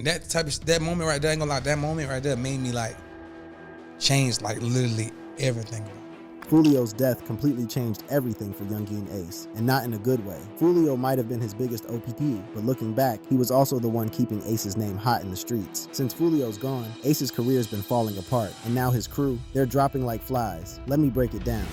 And that moment right there, I ain't gonna lie, that moment right there made me like change like literally everything. Foolio's death completely changed everything for Yungeen Ace, and not in a good way. Foolio might have been his biggest OPP, but looking back, he was also the one keeping Ace's name hot in the streets. Since Foolio's gone, Ace's career's been falling apart, and now his crew, they're dropping like flies. Let me break it down.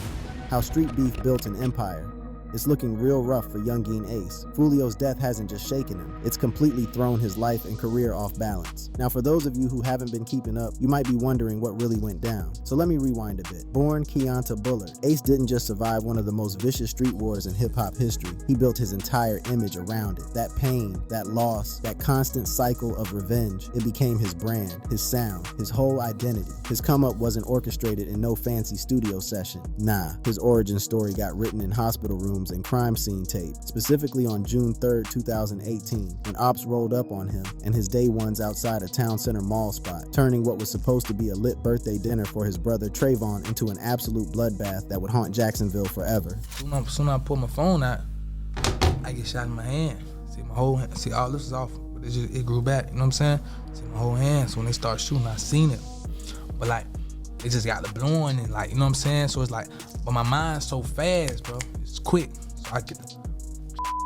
How street beef built an empire. It's looking real rough for Yungeen Ace. Foolio's death hasn't just shaken him, it's completely thrown his life and career off balance. Now for those of you who haven't been keeping up, you might be wondering what really went down. So let me rewind a bit. Born Keonta Bullard, Ace didn't just survive one of the most vicious street wars in hip-hop history, he built his entire image around it. That pain, that loss, that constant cycle of revenge, it became his brand, his sound, his whole identity. His come-up wasn't orchestrated in no fancy studio session. Nah, his origin story got written in hospital rooms and crime scene tape, specifically on June 3rd, 2018, when ops rolled up on him and his day ones outside a town center mall spot, turning what was supposed to be a lit birthday dinner for his brother Trayvon into an absolute bloodbath that would haunt Jacksonville forever. Soon as I pull my phone out, I get shot in my hand. See my whole hand, see all this is off, but it grew back, you know what I'm saying? See my whole hand, so when they start shooting, I seen it. But like, it just got the blowing and like, you know what I'm saying? So it's like, but my mind's so fast, bro. It's quick. So I get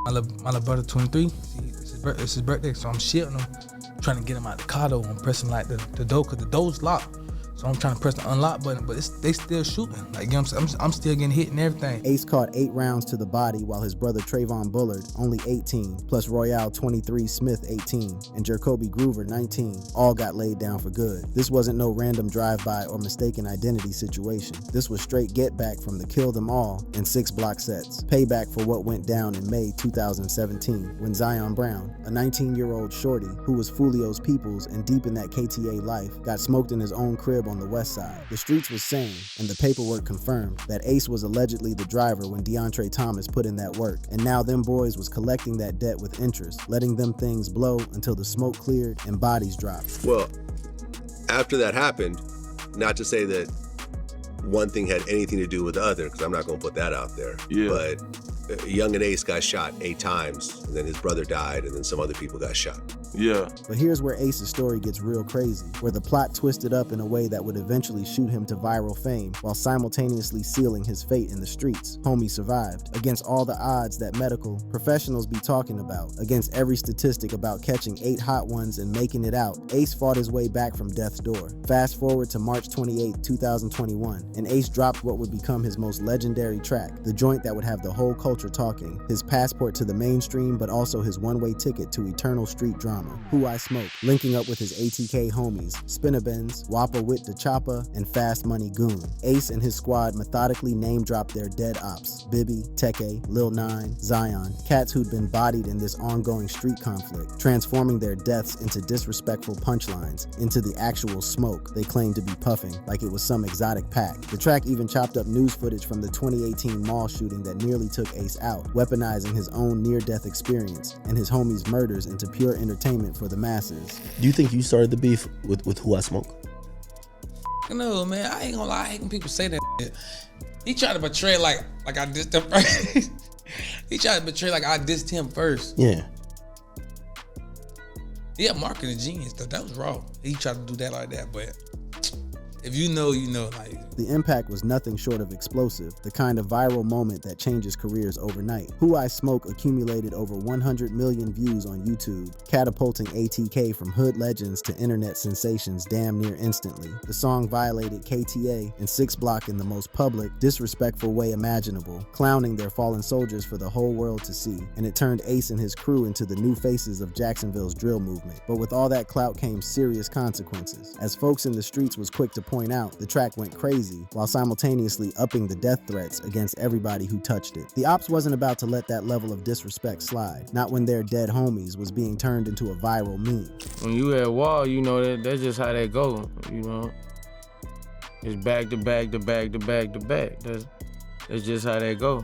my little brother 23. It's his birthday, so I'm shitting him, trying to get him out the car though. I'm pressing like the door, cause the door's locked. So I'm trying to press the unlock button, but they still shooting. Like, you know what I'm saying? I'm still getting hit and everything. Ace caught 8 rounds to the body while his brother Trayvon Bullard, only 18, plus Royale 23 Smith 18, and Jacoby Groover 19, all got laid down for good. This wasn't no random drive-by or mistaken identity situation. This was straight get back from the Kill Them All in 6 block sets. Payback for what went down in May 2017 when Zion Brown, a 19-year-old shorty who was Foolio's peoples and deep in that KTA life, got smoked in his own crib on the west side. The streets was saying, and the paperwork confirmed, that Ace was allegedly the driver when DeAndre Thomas put in that work, and now them boys was collecting that debt with interest, letting them things blow until the smoke cleared and bodies dropped. Well, after that happened, not to say that one thing had anything to do with the other, because I'm not going to put that out there, but Young and Ace got shot 8 times, and then his brother died, and then some other people got shot. Yeah. But here's where Ace's story gets real crazy, where the plot twisted up in a way that would eventually shoot him to viral fame while simultaneously sealing his fate in the streets. Homie survived. Against all the odds that medical professionals be talking about, against every statistic about catching 8 hot ones and making it out, Ace fought his way back from death's door. Fast forward to March 28, 2021, and Ace dropped what would become his most legendary track, the joint that would have the whole culture talking, his passport to the mainstream but also his one-way ticket to eternal street drama. Who I Smoke, linking up with his ATK homies, Spinnabenz, Wappa Wit the Choppa, and Fast Money Goon. Ace and his squad methodically name-dropped their dead ops, Bibby, Teke, Lil 9, Zion, cats who'd been bodied in this ongoing street conflict, transforming their deaths into disrespectful punchlines, into the actual smoke they claimed to be puffing like it was some exotic pack. The track even chopped up news footage from the 2018 mall shooting that nearly took Ace out, weaponizing his own near-death experience and his homies' murders into pure entertainment for the masses. Do you think you started the beef with Who I Smoke? No, man, I ain't gonna lie. I hate when people say that shit. He tried to betray like I dissed him first. He tried to betray like I dissed him first. Yeah. Yeah, marketing genius though. That was raw. He tried to do that like that, but if you know, you know. Like, the impact was nothing short of explosive, the kind of viral moment that changes careers overnight. Who I Smoke accumulated over 100 million views on YouTube, catapulting ATK from hood legends to internet sensations damn near instantly. The song violated KTA and 6 Block in the most public, disrespectful way imaginable, clowning their fallen soldiers for the whole world to see, and it turned Ace and his crew into the new faces of Jacksonville's drill movement. But with all that clout came serious consequences. As folks in the streets was quick to point out, the track went crazy, while simultaneously upping the death threats against everybody who touched it. The ops wasn't about to let that level of disrespect slide, not when their dead homies was being turned into a viral meme. When you at war, you know that's just how that go, you know. It's back to back to back to back to back. That's just how that go.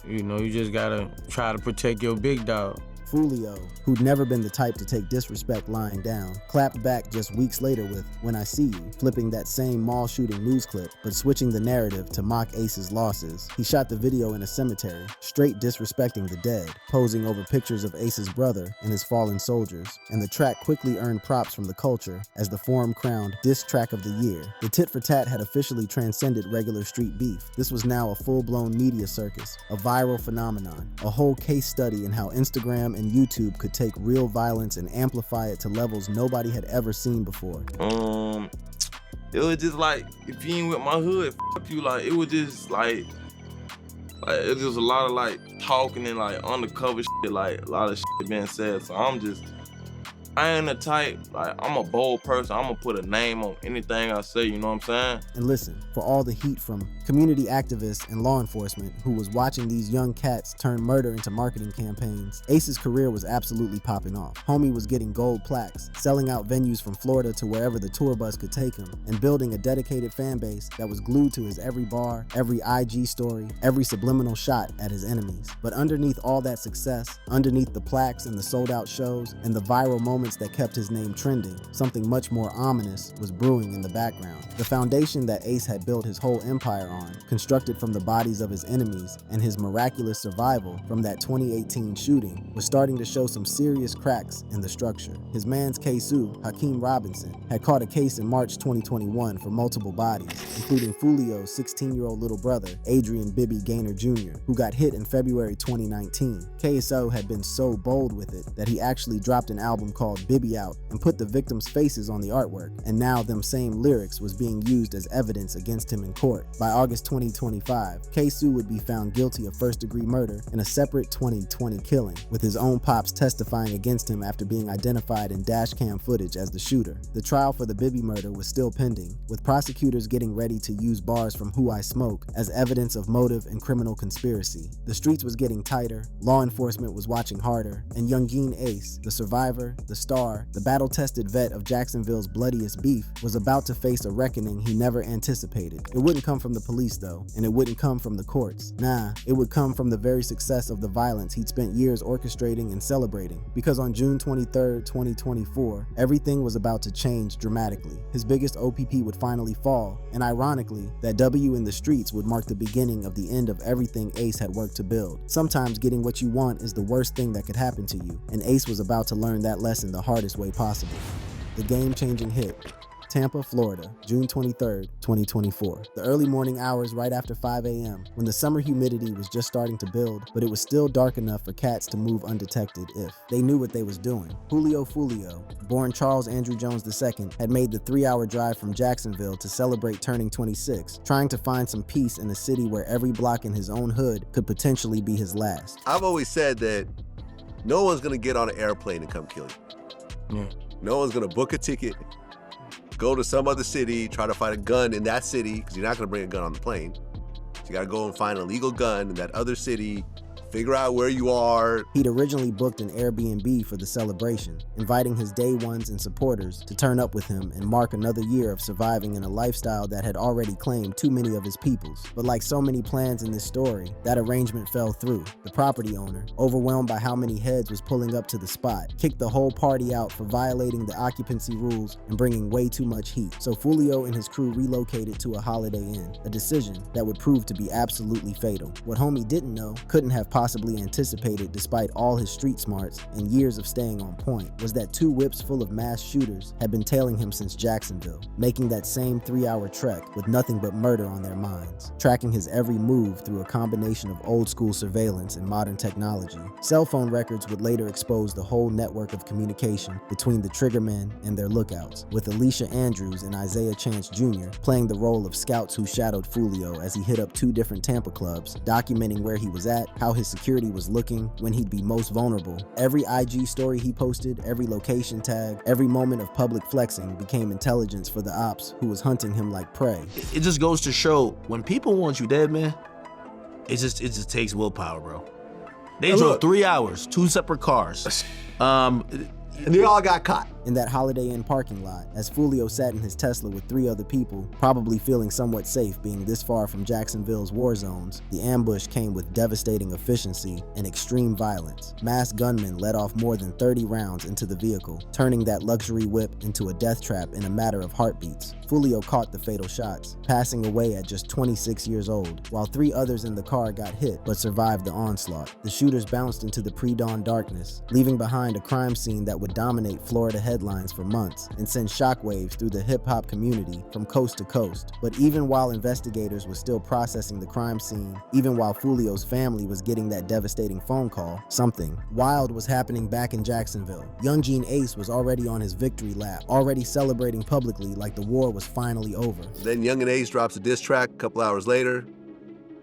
You know, you just gotta try to protect your big dog. Foolio, who'd never been the type to take disrespect lying down, clapped back just weeks later with "When I See You," flipping that same mall shooting news clip, but switching the narrative to mock Ace's losses. He shot the video in a cemetery, straight disrespecting the dead, posing over pictures of Ace's brother and his fallen soldiers, and the track quickly earned props from the culture as the forum crowned Diss Track of the Year. The tit for tat had officially transcended regular street beef. This was now a full-blown media circus, a viral phenomenon, a whole case study in how Instagram and YouTube could take real violence and amplify it to levels nobody had ever seen before. It was just like, if you ain't with my hood, fuck you. Like, it was just like it was just a lot of like talking and like undercover shit, like a lot of shit being said. So I ain't the type, like, I'm a bold person. I'm gonna put a name on anything I say, you know what I'm saying? And listen, for all the heat from community activists and law enforcement who was watching these young cats turn murder into marketing campaigns, Ace's career was absolutely popping off. Homie was getting gold plaques, selling out venues from Florida to wherever the tour bus could take him, and building a dedicated fan base that was glued to his every bar, every IG story, every subliminal shot at his enemies. But underneath all that success, underneath the plaques and the sold-out shows and the viral moments that kept his name trending, something much more ominous was brewing in the background. The foundation that Ace had built his whole empire on, constructed from the bodies of his enemies and his miraculous survival from that 2018 shooting, was starting to show some serious cracks in the structure. His man's K-Su, Hakeem Robinson, had caught a case in March 2021 for multiple bodies, including Foolio's 16-year-old little brother, Adrian Bibby Gaynor Jr., who got hit in February 2019. KSO had been so bold with it that he actually dropped an album called Bibby Out and put the victims' faces on the artwork, and now them same lyrics was being used as evidence against him in court. By August 2025, K-Su would be found guilty of first-degree murder in a separate 2020 killing, with his own pops testifying against him after being identified in dashcam footage as the shooter. The trial for the Bibby murder was still pending, with prosecutors getting ready to use bars from Who I Smoke as evidence of motive and criminal conspiracy. The streets was getting tighter, law enforcement was watching harder, and Yungeen Ace, the survivor, the star, the battle-tested vet of Jacksonville's bloodiest beef, was about to face a reckoning he never anticipated. It wouldn't come from the police though, and it wouldn't come from the courts. Nah, it would come from the very success of the violence he'd spent years orchestrating and celebrating. Because on June 23rd, 2024, everything was about to change dramatically. His biggest OPP would finally fall, and ironically, that W in the streets would mark the beginning of the end of everything Ace had worked to build. Sometimes getting what you want is the worst thing that could happen to you, and Ace was about to learn that lesson the hardest way possible. The game-changing hit. Tampa, Florida, June 23rd, 2024. The early morning hours right after 5 a.m., when the summer humidity was just starting to build, but it was still dark enough for cats to move undetected if they knew what they was doing. Julio Foolio, born Charles Andrew Jones II, had made the 3-hour drive from Jacksonville to celebrate turning 26, trying to find some peace in a city where every block in his own hood could potentially be his last. I've always said that no one's gonna get on an airplane and come kill you. Yeah. No one's gonna book a ticket, go to some other city, try to find a gun in that city, because you're not gonna bring a gun on the plane. So you gotta go and find a legal gun in that other city, figure out where you are. He'd originally booked an Airbnb for the celebration, inviting his day ones and supporters to turn up with him and mark another year of surviving in a lifestyle that had already claimed too many of his peoples. But like so many plans in this story, that arrangement fell through. The property owner, overwhelmed by how many heads was pulling up to the spot, kicked the whole party out for violating the occupancy rules and bringing way too much heat. So Foolio and his crew relocated to a Holiday Inn, a decision that would prove to be absolutely fatal. What homie didn't know, couldn't have possibly anticipated despite all his street smarts and years of staying on point, was that 2 whips full of mass shooters had been tailing him since Jacksonville, making that same 3-hour trek with nothing but murder on their minds, tracking his every move through a combination of old school surveillance and modern technology. Cell phone records would later expose the whole network of communication between the triggermen and their lookouts, with Alicia Andrews and Isaiah Chance Jr. playing the role of scouts who shadowed Foolio as he hit up 2 different Tampa clubs, documenting where he was at, how his security was looking, when he'd be most vulnerable. Every IG story he posted, every location tag, every moment of public flexing became intelligence for the ops who was hunting him like prey. It just goes to show, when people want you dead, man, it just takes willpower, bro. They drove 3 hours, 2 separate cars. And they all got caught. In that Holiday Inn parking lot, as Foolio sat in his Tesla with 3 other people, probably feeling somewhat safe being this far from Jacksonville's war zones, the ambush came with devastating efficiency and extreme violence. Masked gunmen let off more than 30 rounds into the vehicle, turning that luxury whip into a death trap in a matter of heartbeats. Foolio caught the fatal shots, passing away at just 26 years old, while 3 others in the car got hit but survived the onslaught. The shooters bounced into the pre-dawn darkness, leaving behind a crime scene that would dominate Florida headlines for months and send shockwaves through the hip-hop community from coast to coast. But even while investigators were still processing the crime scene, even while Foolio's family was getting that devastating phone call, something wild was happening back in Jacksonville. Yungeen Ace was already on his victory lap, already celebrating publicly like the war was finally over. Then Yungeen Ace drops a diss track a couple hours later,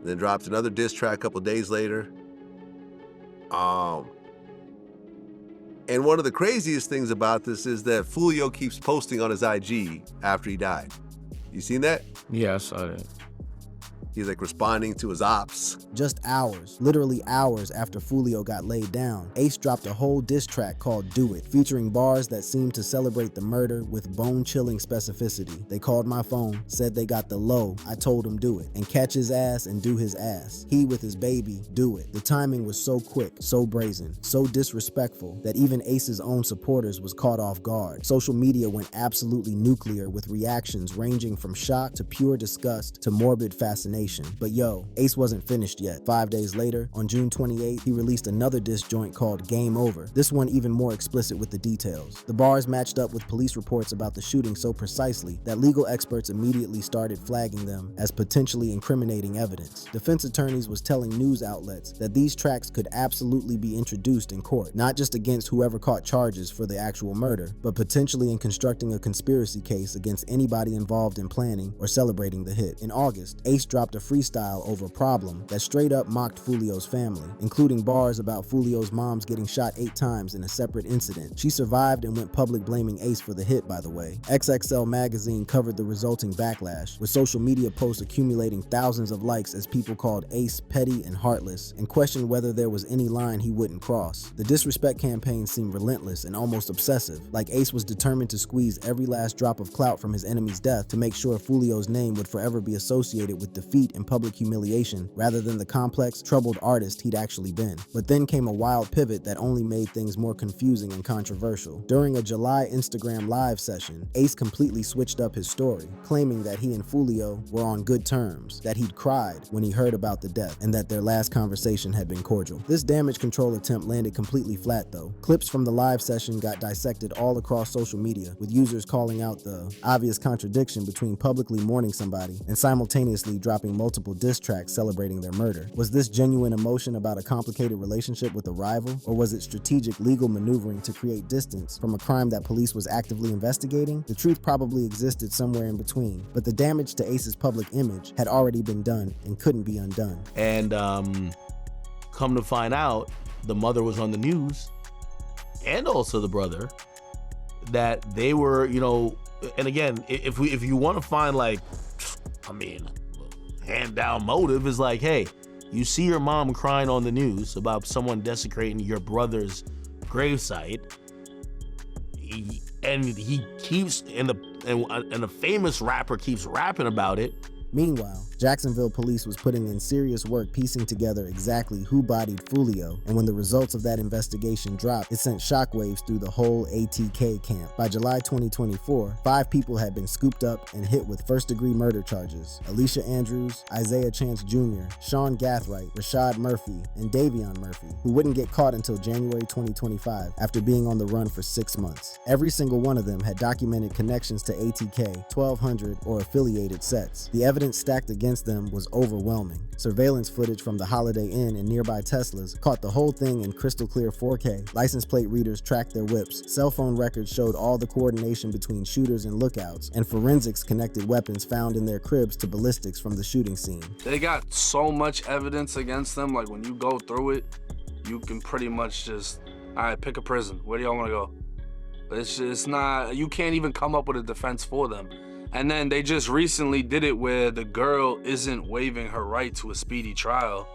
then drops another diss track a couple days later. And one of the craziest things about this is that Foolio keeps posting on his IG after he died. You seen that? Yeah, I saw that. He's like responding to his ops. Just hours, literally hours after Foolio got laid down, Ace dropped a whole diss track called Do It, featuring bars that seemed to celebrate the murder with bone-chilling specificity. They called my phone, said they got the low, I told him do it, and catch his ass and do his ass. He with his baby, do it. The timing was so quick, so brazen, so disrespectful that even Ace's own supporters was caught off guard. Social media went absolutely nuclear with reactions ranging from shock to pure disgust to morbid fascination. But yo, Ace wasn't finished yet. 5 days later, on June 28th, he released another diss joint called Game Over, this one even more explicit with the details. The bars matched up with police reports about the shooting so precisely that legal experts immediately started flagging them as potentially incriminating evidence. Defense attorneys was telling news outlets that these tracks could absolutely be introduced in court, not just against whoever caught charges for the actual murder, but potentially in constructing a conspiracy case against anybody involved in planning or celebrating the hit. In August, Ace dropped a freestyle over Problem that straight up mocked Foolio's family, including bars about Foolio's mom's getting shot 8 times in a separate incident. She survived and went public blaming Ace for the hit, by the way. XXL magazine covered the resulting backlash, with social media posts accumulating thousands of likes as people called Ace petty and heartless and questioned whether there was any line he wouldn't cross. The disrespect campaign seemed relentless and almost obsessive, like Ace was determined to squeeze every last drop of clout from his enemy's death to make sure Foolio's name would forever be associated with defeat and public humiliation rather than the complex, troubled artist he'd actually been. But then came a wild pivot that only made things more confusing and controversial. During a July Instagram live session, Ace completely switched up his story, claiming that he and Foolio were on good terms, that he'd cried when he heard about the death, and that their last conversation had been cordial. This damage control attempt landed completely flat though. Clips from the live session got dissected all across social media, with users calling out the obvious contradiction between publicly mourning somebody and simultaneously dropping multiple diss tracks celebrating their murder. Was this genuine emotion about a complicated relationship with a rival, or was it strategic legal maneuvering to create distance from a crime that police was actively investigating? The truth probably existed somewhere in between, but the damage to Ace's public image had already been done and couldn't be undone. And come to find out, the mother was on the news, and also the brother, that they were, you know, and again, if you want to find like, I mean, hand down motive is like, hey, you see your mom crying on the news about someone desecrating your brother's gravesite, and he keeps, and the famous rapper keeps rapping about it. Meanwhile, Jacksonville police was putting in serious work piecing together exactly who bodied Foolio, and when the results of that investigation dropped, it sent shockwaves through the whole ATK camp. By July 2024, 5 people had been scooped up and hit with first-degree murder charges: Alicia Andrews, Isaiah Chance Jr., Sean Gathright, Rashad Murphy, and Davion Murphy, who wouldn't get caught until January 2025 after being on the run for 6 months. Every single one of them had documented connections to ATK, 1200, or affiliated sets. The evidence stacked against them was overwhelming. Surveillance footage from the Holiday Inn and nearby Teslas caught the whole thing in crystal clear 4K. License plate readers tracked their whips. Cell phone records showed all the coordination between shooters and lookouts, and forensics connected weapons found in their cribs to ballistics from the shooting scene. They got so much evidence against them, like when you go through it, you can pretty much just, all right, pick a prison. Where do y'all want to go? It's not, you can't even come up with a defense for them. And then they just recently did it where the girl isn't waiving her right to a speedy trial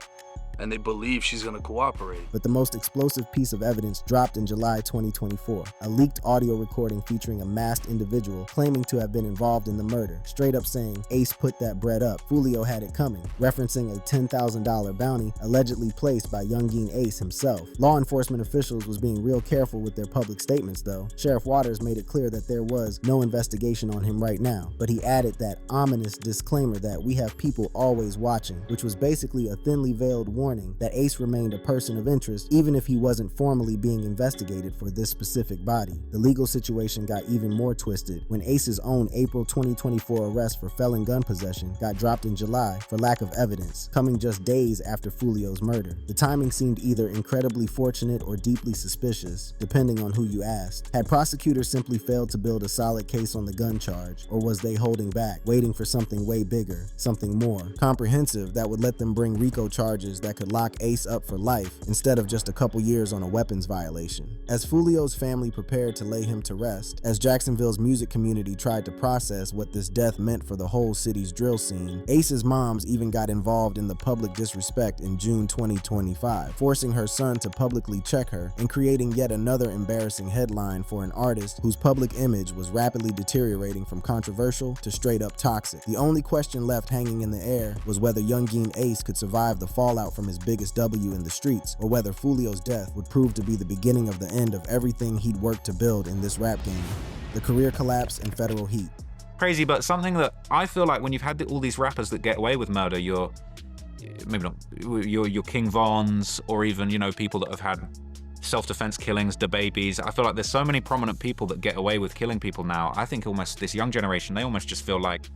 and they believe she's gonna cooperate. But the most explosive piece of evidence dropped in July 2024, a leaked audio recording featuring a masked individual claiming to have been involved in the murder, straight up saying, "Ace put that bread up, Foolio had it coming," referencing a $10,000 bounty allegedly placed by Yungeen Ace himself. Law enforcement officials was being real careful with their public statements though. Sheriff Waters made it clear that there was no investigation on him right now, but he added that ominous disclaimer that "we have people always watching," which was basically a thinly veiled warning that Ace remained a person of interest even if he wasn't formally being investigated for this specific body. The legal situation got even more twisted when Ace's own April 2024 arrest for felon gun possession got dropped in July for lack of evidence, coming just days after Foolio's murder. The timing seemed either incredibly fortunate or deeply suspicious, depending on who you asked. Had prosecutors simply failed to build a solid case on the gun charge, or was they holding back, waiting for something way bigger, something more comprehensive that would let them bring RICO charges that could lock Ace up for life instead of just a couple years on a weapons violation? As Foolio's family prepared to lay him to rest, as Jacksonville's music community tried to process what this death meant for the whole city's drill scene, Ace's moms even got involved in the public disrespect in June 2025, forcing her son to publicly check her and creating yet another embarrassing headline for an artist whose public image was rapidly deteriorating from controversial to straight up toxic. The only question left hanging in the air was whether Yungeen Ace could survive the fallout from his biggest W in the streets, or whether Foolio's death would prove to be the beginning of the end of everything he'd worked to build in this rap game. The career collapse and federal heat. Crazy, but something that I feel like when you've had all these rappers that get away with murder, your King Vons, or even, you know, people that have had self-defense killings, DaBabies. I feel like there's so many prominent people that get away with killing people now. I think almost this young generation, they almost just feel like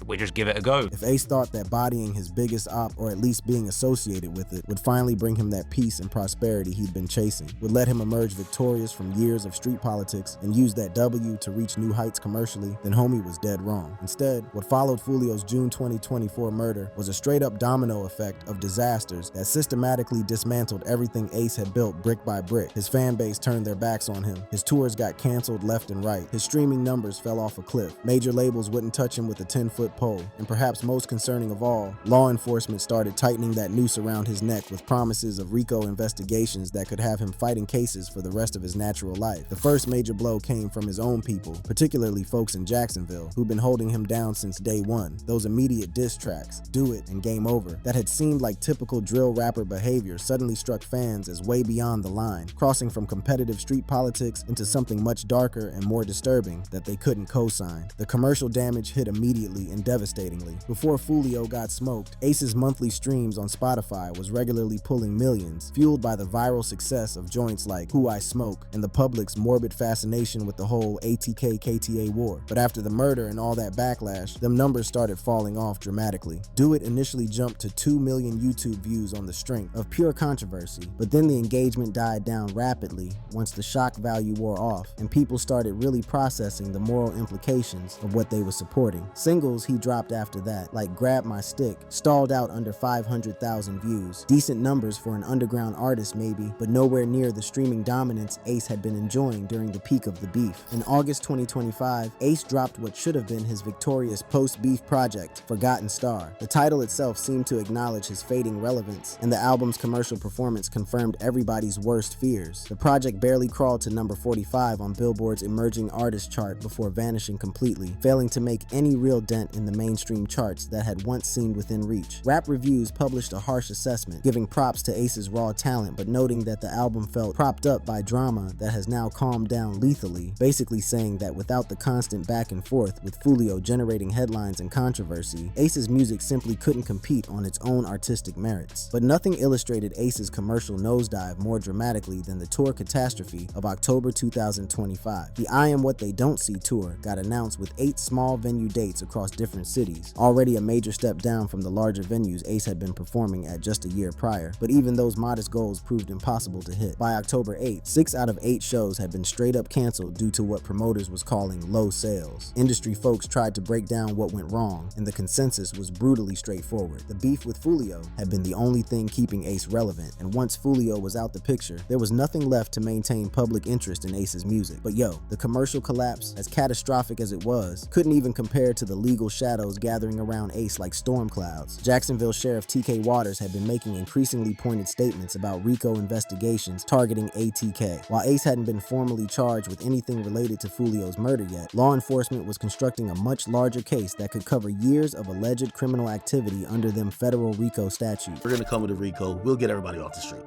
we just give it a go. If Ace thought that bodying his biggest op, or at least being associated with it, would finally bring him that peace and prosperity he'd been chasing, would let him emerge victorious from years of street politics and use that W to reach new heights commercially, then homie was dead wrong. Instead, what followed Foolio's June 2024 murder was a straight up domino effect of disasters that systematically dismantled everything Ace had built brick by brick. His fan base turned their backs on him. His tours got canceled left and right. His streaming numbers fell off a cliff. Major labels wouldn't touch him with a 10-foot pole. And perhaps most concerning of all, law enforcement started tightening that noose around his neck with promises of RICO investigations that could have him fighting cases for the rest of his natural life. The first major blow came from his own people, particularly folks in Jacksonville, who'd been holding him down since day one. Those immediate diss tracks, Do It and Game Over, that had seemed like typical drill rapper behavior suddenly struck fans as way beyond the line, crossing from competitive street politics into something much darker and more disturbing that they couldn't co-sign. The commercial damage hit immediately and devastatingly. Before Foolio got smoked, Ace's monthly streams on Spotify was regularly pulling millions, fueled by the viral success of joints like Who I Smoke and the public's morbid fascination with the whole ATK-KTA war. But after the murder and all that backlash, them numbers started falling off dramatically. Do It initially jumped to 2 million YouTube views on the strength of pure controversy, but then the engagement died down rapidly once the shock value wore off and people started really processing the moral implications of what they were supporting. Singles he dropped after that, like Grab My Stick, stalled out under 500,000 views. Decent numbers for an underground artist maybe, but nowhere near the streaming dominance Ace had been enjoying during the peak of the beef. In August 2025, Ace dropped what should have been his victorious post-beef project, Forgotten Star. The title itself seemed to acknowledge his fading relevance, and the album's commercial performance confirmed everybody's worst fears. The project barely crawled to number 45 on Billboard's Emerging Artist chart before vanishing completely, failing to make any real dent in the mainstream charts that had once seemed within reach. Rap Reviews published a harsh assessment, giving props to Ace's raw talent, but noting that the album felt propped up by drama that has now calmed down lethally, basically saying that without the constant back and forth with Foolio generating headlines and controversy, Ace's music simply couldn't compete on its own artistic merits. But nothing illustrated Ace's commercial nosedive more dramatically than the tour catastrophe of October 2025. The I Am What They Don't See tour got announced with 8 small venue dates across different cities, already a major step down from the larger venues Ace had been performing at just a year prior, but even those modest goals proved impossible to hit. By October 8th, 6 out of 8 shows had been straight up canceled due to what promoters was calling low sales. Industry folks tried to break down what went wrong, and the consensus was brutally straightforward. The beef with Foolio had been the only thing keeping Ace relevant, and once Foolio was out the picture, there was nothing left to maintain public interest in Ace's music. But yo, the commercial collapse, as catastrophic as it was, couldn't even compare to the legal shadows gathering around Ace like storm clouds. Jacksonville Sheriff T.K. Waters had been making increasingly pointed statements about RICO investigations targeting ATK. While Ace hadn't been formally charged with anything related to Foolio's murder yet, law enforcement was constructing a much larger case that could cover years of alleged criminal activity under them federal RICO statutes. We're gonna come with a RICO. We'll get everybody off the street.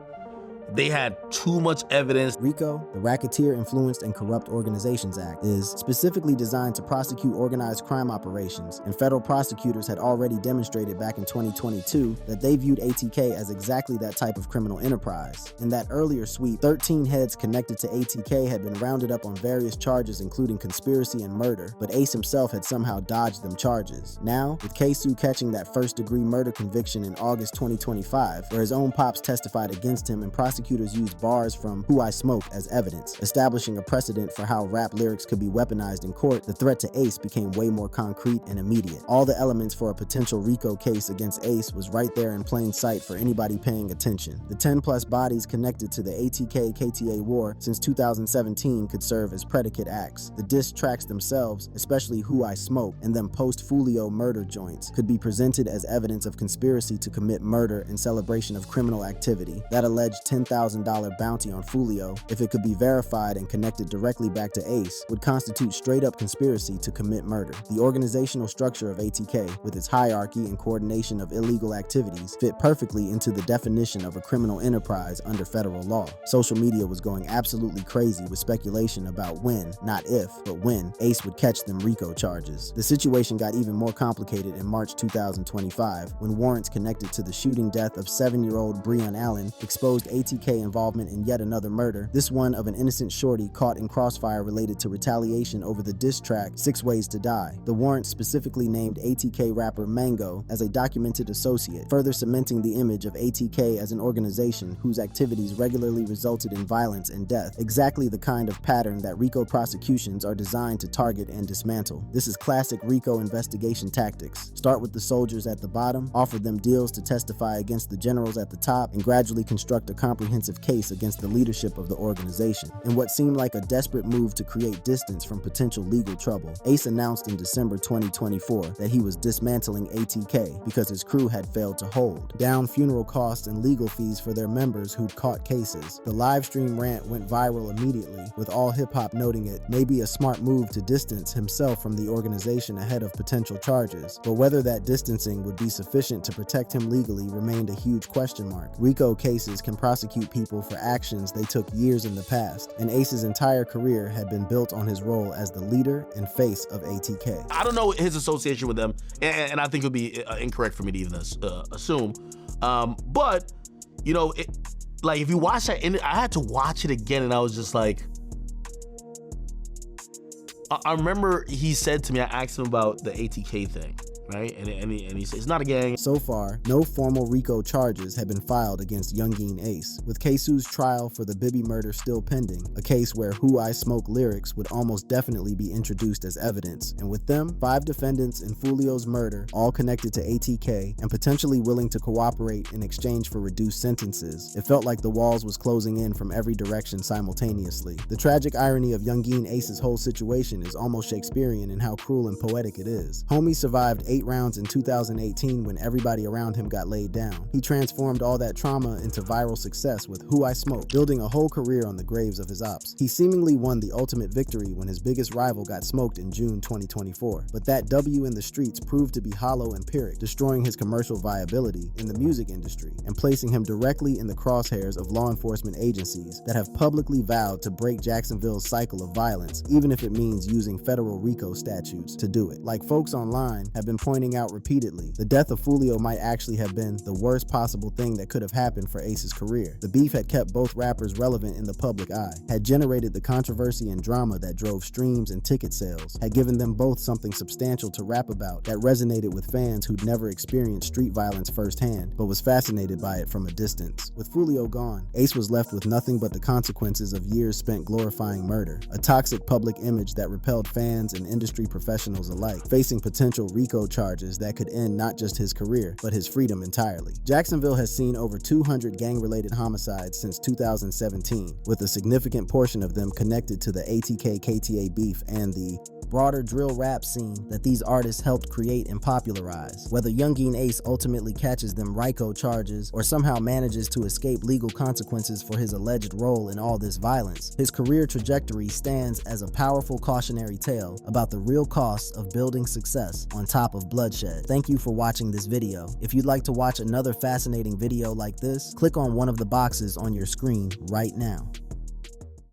They had too much evidence. RICO, the Racketeer Influenced and Corrupt Organizations Act, is specifically designed to prosecute organized crime operations, and federal prosecutors had already demonstrated back in 2022 that they viewed ATK as exactly that type of criminal enterprise. In that earlier sweep, 13 heads connected to ATK had been rounded up on various charges including conspiracy and murder, but Ace himself had somehow dodged them charges. Now, with K-Su catching that first-degree murder conviction in August 2025, where his own pops testified against him and prosecutors used bars from Who I Smoke as evidence, establishing a precedent for how rap lyrics could be weaponized in court, the threat to Ace became way more concrete and immediate. All the elements for a potential RICO case against Ace was right there in plain sight for anybody paying attention. The 10+ bodies connected to the ATK-KTA war since 2017 could serve as predicate acts. The diss tracks themselves, especially Who I Smoke, and them post-Foolio murder joints, could be presented as evidence of conspiracy to commit murder in celebration of criminal activity. That alleged $10,000 bounty on Foolio, if it could be verified and connected directly back to Ace, would constitute straight-up conspiracy to commit murder. The organizational structure of ATK, with its hierarchy and coordination of illegal activities, fit perfectly into the definition of a criminal enterprise under federal law. Social media was going absolutely crazy with speculation about when, not if, but when, Ace would catch them RICO charges. The situation got even more complicated in March 2025, when warrants connected to the shooting death of 7-year-old Breon Allen exposed ATK involvement in yet another murder, this one of an innocent shorty caught in crossfire related to retaliation over the diss track 6 Ways to Die. The warrant specifically named ATK rapper Mango as a documented associate, further cementing the image of ATK as an organization whose activities regularly resulted in violence and death, exactly the kind of pattern that RICO prosecutions are designed to target and dismantle. This is classic RICO investigation tactics. Start with the soldiers at the bottom, offer them deals to testify against the generals at the top, and gradually construct a comprehensive case against the leadership of the organization. In what seemed like a desperate move to create distance from potential legal trouble, Ace announced in December 2024 that he was dismantling ATK because his crew had failed to hold down funeral costs and legal fees for their members who'd caught cases. The live stream rant went viral immediately, with all hip-hop noting it may be a smart move to distance himself from the organization ahead of potential charges, but whether that distancing would be sufficient to protect him legally remained a huge question mark. RICO cases can prosecute people for actions they took years in the past, and Ace's entire career had been built on his role as the leader and face of ATK. I don't know his association with them, and I think it would be incorrect for me to even assume. But, you know, like if you watch that, I had to watch it again, and I was just like, I remember he said to me, I asked him about the ATK thing, right? And he said, it's not a gang. So far, no formal RICO charges have been filed against Yungeen Ace, with K-Su's trial for the Bibby murder still pending, a case where Who I Smoke lyrics would almost definitely be introduced as evidence, and with them, 5 defendants in Foolio's murder, all connected to ATK and potentially willing to cooperate in exchange for reduced sentences. It felt like the walls was closing in from every direction simultaneously. The tragic irony of Yungeen Ace's whole situation is almost Shakespearean in how cruel and poetic it is. Homie survived 8 rounds in 2018 when everybody around him got laid down. He transformed all that trauma into viral success with Who I Smoke, building a whole career on the graves of his ops. He seemingly won the ultimate victory when his biggest rival got smoked in June 2024. But that W in the streets proved to be hollow and pyrrhic, destroying his commercial viability in the music industry and placing him directly in the crosshairs of law enforcement agencies that have publicly vowed to break Jacksonville's cycle of violence, even if it means using federal RICO statutes to do it. Like folks online have been pointing out repeatedly, the death of Foolio might actually have been the worst possible thing that could have happened for Ace's career. The beef had kept both rappers relevant in the public eye, had generated the controversy and drama that drove streams and ticket sales, had given them both something substantial to rap about that resonated with fans who'd never experienced street violence firsthand, but was fascinated by it from a distance. With Foolio gone, Ace was left with nothing but the consequences of years spent glorifying murder, a toxic public image that repelled fans and industry professionals alike, facing potential RICO charges charges that could end not just his career, but his freedom entirely. Jacksonville has seen over 200 gang-related homicides since 2017, with a significant portion of them connected to the ATK-KTA beef and the broader drill rap scene that these artists helped create and popularize. Whether Yungeen Ace ultimately catches them RICO charges or somehow manages to escape legal consequences for his alleged role in all this violence, his career trajectory stands as a powerful cautionary tale about the real costs of building success on top of bloodshed. Thank you for watching this video. If you'd like to watch another fascinating video like this, click on one of the boxes on your screen right now.